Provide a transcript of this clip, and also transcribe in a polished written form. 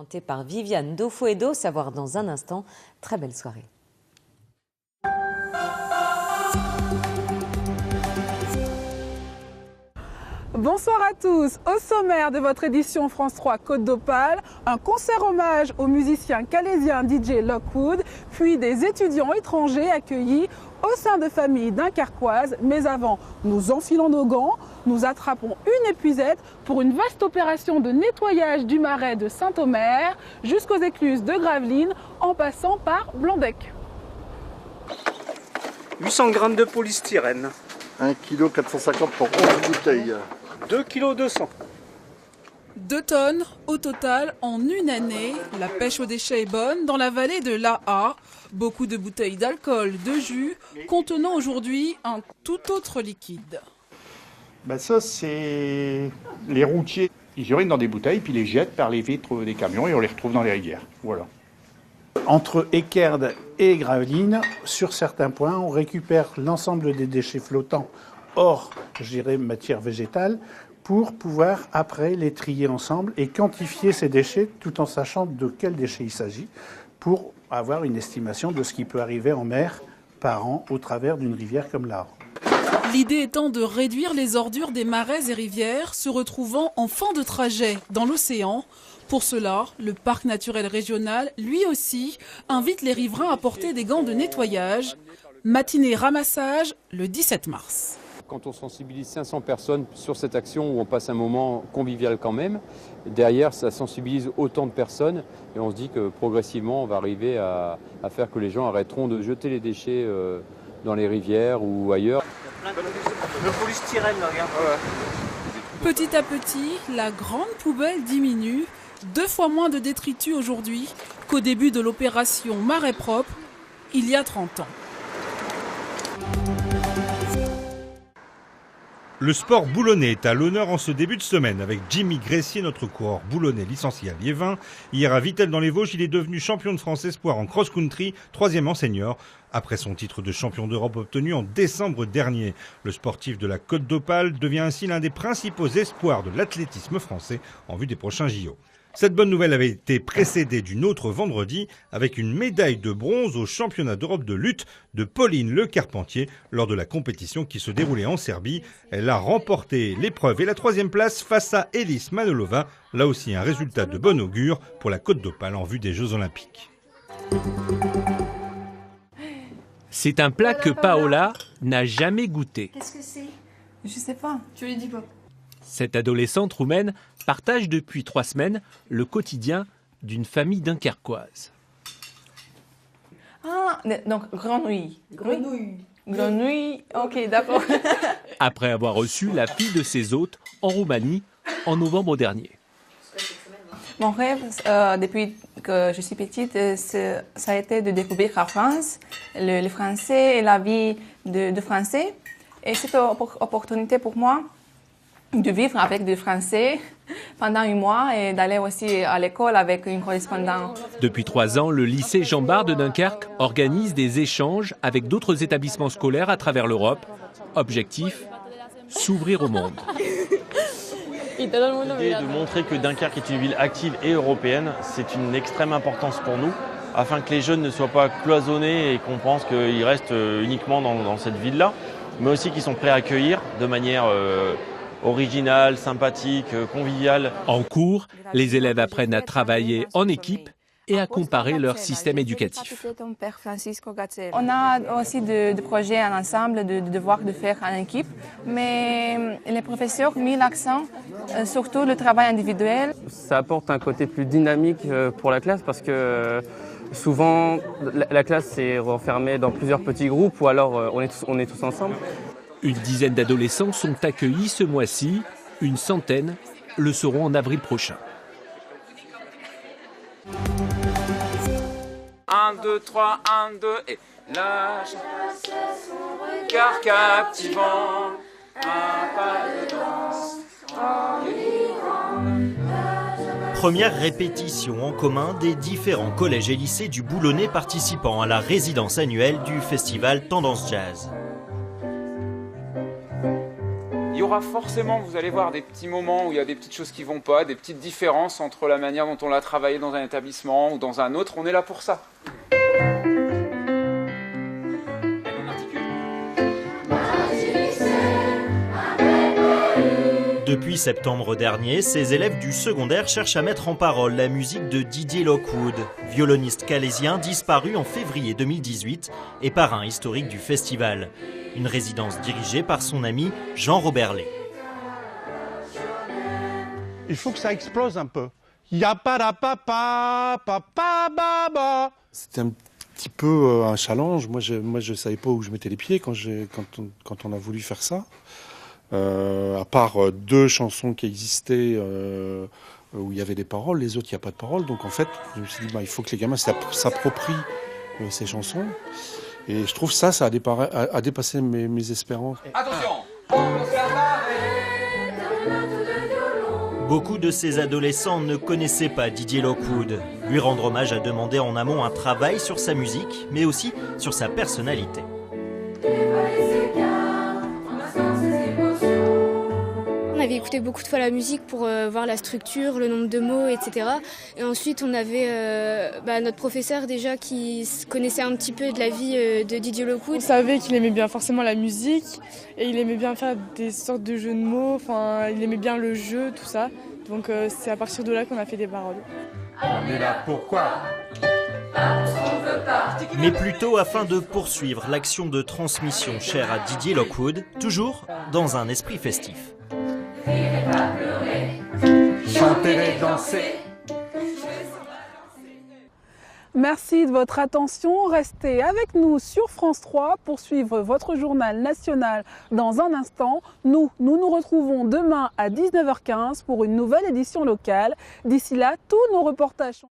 Présenté par Viviane Dofuedo, savoir dans un instant. Très belle soirée. Bonsoir à tous. Au sommaire de votre édition France 3 Côte d'Opale, un concert hommage au musicien calaisien DJ Lockwood, puis des étudiants étrangers accueillis au sein de familles dunkerquoises. Mais avant, nous enfilons nos gants, nous attrapons une épuisette pour une vaste opération de nettoyage du marais de Saint-Omer jusqu'aux écluses de Gravelines en passant par Blanbec. 800 grammes de polystyrène. 1 kg 450 pour 11 bouteilles. 2 kg 200. 2 tonnes au total en une année. La pêche aux déchets est bonne dans la vallée de l'Aa. Beaucoup de bouteilles d'alcool, de jus, contenant aujourd'hui un tout autre liquide. Ça, c'est les routiers. Ils urinent dans des bouteilles, puis les jettent par les vitres des camions et on les retrouve dans les rivières. Voilà. Entre Équerde et Gravelines, sur certains points, on récupère l'ensemble des déchets flottants hors, je dirais, matière végétale, pour pouvoir après les trier ensemble et quantifier ces déchets tout en sachant de quels déchets il s'agit pour avoir une estimation de ce qui peut arriver en mer par an au travers d'une rivière comme l'Arve. L'idée étant de réduire les ordures des marais et rivières se retrouvant en fin de trajet dans l'océan. Pour cela, le parc naturel régional, lui aussi, invite les riverains à porter des gants de nettoyage. Matinée ramassage le 17 mars. Quand on sensibilise 500 personnes sur cette action où on passe un moment convivial quand même, derrière ça sensibilise autant de personnes et on se dit que progressivement on va arriver à faire que les gens arrêteront de jeter les déchets dans les rivières ou ailleurs. Le polystyrène, là, regarde. Petit à petit, la grande poubelle diminue. 2 fois moins de détritus aujourd'hui qu'au début de l'opération Marais propre, il y a 30 ans. Le sport boulonnais est à l'honneur en ce début de semaine avec Jimmy Gressier, notre coureur boulonnais licencié à Liévin. Hier à Vittel dans les Vosges, il est devenu champion de France espoir en cross-country, 3e en senior, après son titre de champion d'Europe obtenu en décembre dernier. Le sportif de la Côte d'Opale devient ainsi l'un des principaux espoirs de l'athlétisme français en vue des prochains JO. Cette bonne nouvelle avait été précédée d'une autre vendredi avec une médaille de bronze au championnat d'Europe de lutte de Pauline Le Carpentier lors de la compétition qui se déroulait en Serbie. Elle a remporté l'épreuve et la 3e place face à Elis Manolova. Là aussi un résultat de bon augure pour la Côte d'Opale en vue des Jeux Olympiques. C'est un plat que Paola n'a jamais goûté. Qu'est-ce que c'est? Je sais pas, je lui dis pas. Cette adolescente roumaine partage depuis 3 semaines le quotidien d'une famille dunkerquoise. Ah, donc grenouille. Grenouille, ok, d'accord. Après avoir reçu la fille de ses hôtes en Roumanie en novembre dernier. Mon rêve, depuis que je suis petite, ça a été de découvrir la France, le français et la vie de Français. Et cette opportunité pour moi de vivre avec des Français pendant 1 mois et d'aller aussi à l'école avec une correspondante. Depuis 3 ans, le lycée Jean Bart de Dunkerque organise des échanges avec d'autres établissements scolaires à travers l'Europe. Objectif, s'ouvrir au monde. L'idée de montrer que Dunkerque est une ville active et européenne, c'est une extrême importance pour nous, afin que les jeunes ne soient pas cloisonnés et qu'on pense qu'ils restent uniquement dans cette ville-là, mais aussi qu'ils sont prêts à accueillir de manière originale, sympathique, conviviale. En cours, les élèves apprennent à travailler en équipe et à comparer leur système éducatif. On a aussi des projets en ensemble, de devoirs de faire en équipe, mais les professeurs ont mis l'accent surtout le travail individuel. Ça apporte un côté plus dynamique pour la classe parce que souvent la classe est renfermée dans plusieurs petits groupes ou alors on est tous ensemble. Une dizaine d'adolescents sont accueillis ce mois-ci, une centaine le seront en avril prochain. 1, 2, 3, 1, 2 et lâche son regard captivant, un pas de danse enivrant. Première répétition en commun des différents collèges et lycées du Boulonnais participant à la résidence annuelle du festival Tendance Jazz. Il y aura forcément, vous allez voir, des petits moments où il y a des petites choses qui vont pas, des petites différences entre la manière dont on l'a travaillé dans un établissement ou dans un autre. On est là pour ça. Depuis septembre dernier, ces élèves du secondaire cherchent à mettre en parole la musique de Didier Lockwood, violoniste calaisien disparu en février 2018 et parrain historique du festival. Une résidence dirigée par son ami Jean-Robert Lé. Il faut que ça explose un peu. Yapara-papa, papa-baba. C'était un petit peu un challenge. Moi, je savais pas où je mettais les pieds quand on a voulu faire ça. À part 2 chansons qui existaient où il y avait des paroles, les autres il n'y a pas de paroles. Donc en fait, je me suis dit il faut que les gamins s'approprient ces chansons. Et je trouve ça a dépassé mes espérances. Attention. Beaucoup de ces adolescents ne connaissaient pas Didier Lockwood. Lui rendre hommage a demandé en amont un travail sur sa musique, mais aussi sur sa personnalité. On avait écouté beaucoup de fois la musique pour voir la structure, le nombre de mots, etc. Et ensuite, on avait notre professeur déjà qui connaissait un petit peu de la vie de Didier Lockwood. On savait qu'il aimait bien forcément la musique et il aimait bien faire des sortes de jeux de mots. Enfin, il aimait bien le jeu, tout ça. Donc c'est à partir de là qu'on a fait des paroles. On est là pourquoi ? Mais plutôt afin de poursuivre l'action de transmission chère à Didier Lockwood, toujours dans un esprit festif. Chanter et danser. Merci de votre attention. Restez avec nous sur France 3 pour suivre votre journal national dans un instant. Nous nous retrouvons demain à 19h15 pour une nouvelle édition locale. D'ici là, tous nos reportages